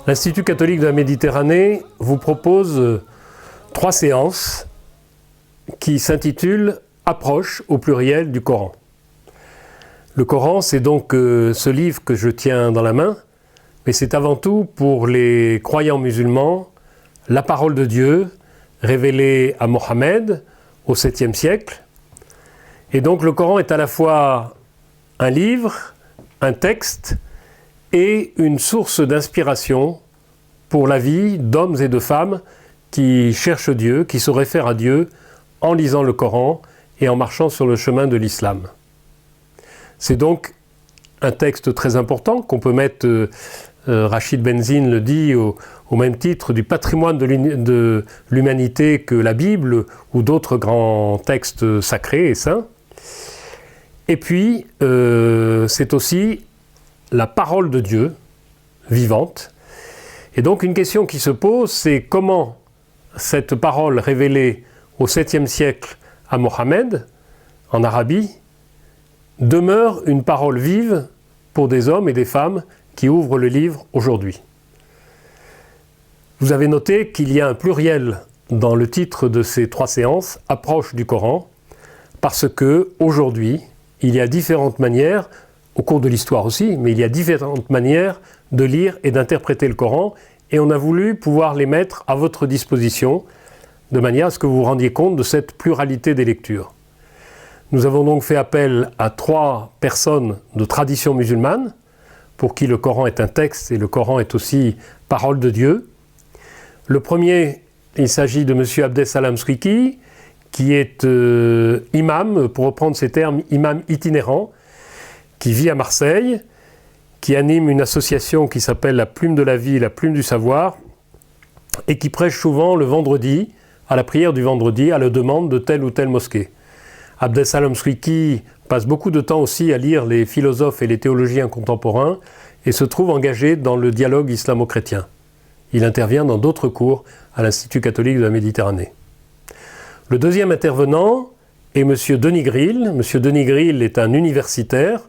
L'Institut catholique de la Méditerranée vous propose 3 séances qui s'intitulent « Approche » au pluriel du Coran. Le Coran, c'est donc ce livre que je tiens dans la main, mais c'est avant tout pour les croyants musulmans la parole de Dieu révélée à Mohammed au 7e siècle. Et donc le Coran est à la fois un livre, un texte et une source d'inspiration pour la vie d'hommes et de femmes qui cherchent Dieu, qui se réfèrent à Dieu en lisant le Coran et en marchant sur le chemin de l'islam. C'est donc un texte très important qu'on peut mettre, Rachid Benzine le dit, au même titre du patrimoine de l'humanité que la Bible ou d'autres grands textes sacrés et saints. Et puis, c'est aussi la parole de Dieu, vivante. Et donc une question qui se pose, c'est comment cette parole révélée au 7e siècle à Mohammed, en Arabie, demeure une parole vive pour des hommes et des femmes qui ouvrent le livre aujourd'hui. Vous avez noté qu'il y a un pluriel dans le titre de ces 3 séances, « Approche du Coran », parce que aujourd'hui, il y a différentes manières, au cours de l'histoire aussi, mais il y a différentes manières de lire et d'interpréter le Coran, et on a voulu pouvoir les mettre à votre disposition, de manière à ce que vous vous rendiez compte de cette pluralité des lectures. Nous avons donc fait appel à 3 personnes de tradition musulmane, pour qui le Coran est un texte et le Coran est aussi parole de Dieu. Le premier, il s'agit de M. Abdessalam Swiki, qui est imam, pour reprendre ces termes, imam itinérant, qui vit à Marseille, qui anime une association qui s'appelle La Plume de la Vie, La Plume du Savoir, et qui prêche souvent le vendredi, à la prière du vendredi, à la demande de telle ou telle mosquée. Abdessalam Swiki passe beaucoup de temps aussi à lire les philosophes et les théologiens contemporains et se trouve engagé dans le dialogue islamo-chrétien. Il intervient dans d'autres cours à l'Institut catholique de la Méditerranée. Le deuxième intervenant est M. Denis Grill. M. Denis Grill est un universitaire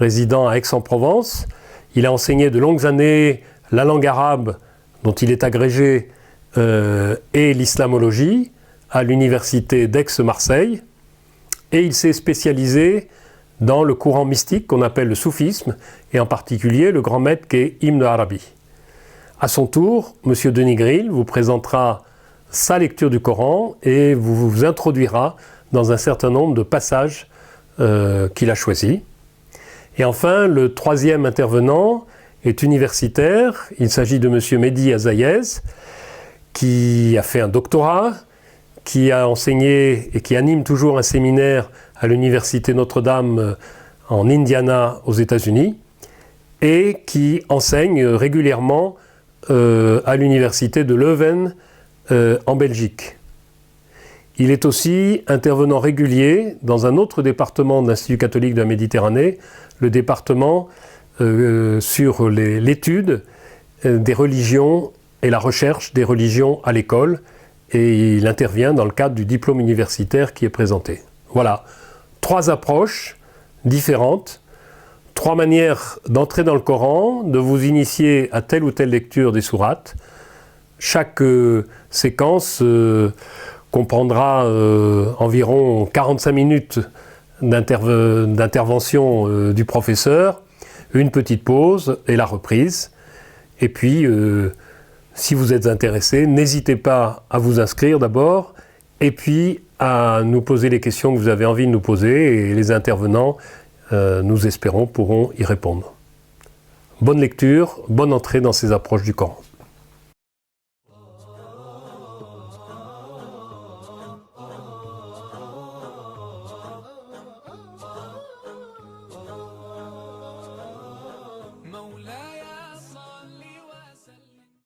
résidant à Aix-en-Provence. Il a enseigné de longues années la langue arabe, dont il est agrégé, et l'islamologie à l'université d'Aix-Marseille. Et il s'est spécialisé dans le courant mystique qu'on appelle le soufisme, et en particulier le grand maître qu'est Ibn Arabi. À son tour, M. Denis Grill vous présentera sa lecture du Coran et vous introduira dans un certain nombre de passages qu'il a choisis. Et enfin, le troisième intervenant est universitaire. Il s'agit de M. Mehdi Azayez, qui a fait un doctorat, qui a enseigné et qui anime toujours un séminaire à l'université Notre-Dame en Indiana aux États-Unis et qui enseigne régulièrement à l'université de Leuven en Belgique. Il est aussi intervenant régulier dans un autre département de l'Institut catholique de la Méditerranée, le département sur l'étude des religions et la recherche des religions à l'école, et il intervient dans le cadre du diplôme universitaire qui est présenté. Voilà, 3 approches différentes, 3 manières d'entrer dans le Coran, de vous initier à telle ou telle lecture des sourates. Chaque séquence comprendra environ 45 minutes d'intervention du professeur, une petite pause et la reprise. Et puis, si vous êtes intéressé, n'hésitez pas à vous inscrire d'abord, et puis à nous poser les questions que vous avez envie de nous poser, et les intervenants, nous espérons, pourront y répondre. Bonne lecture, bonne entrée dans ces approches du Coran.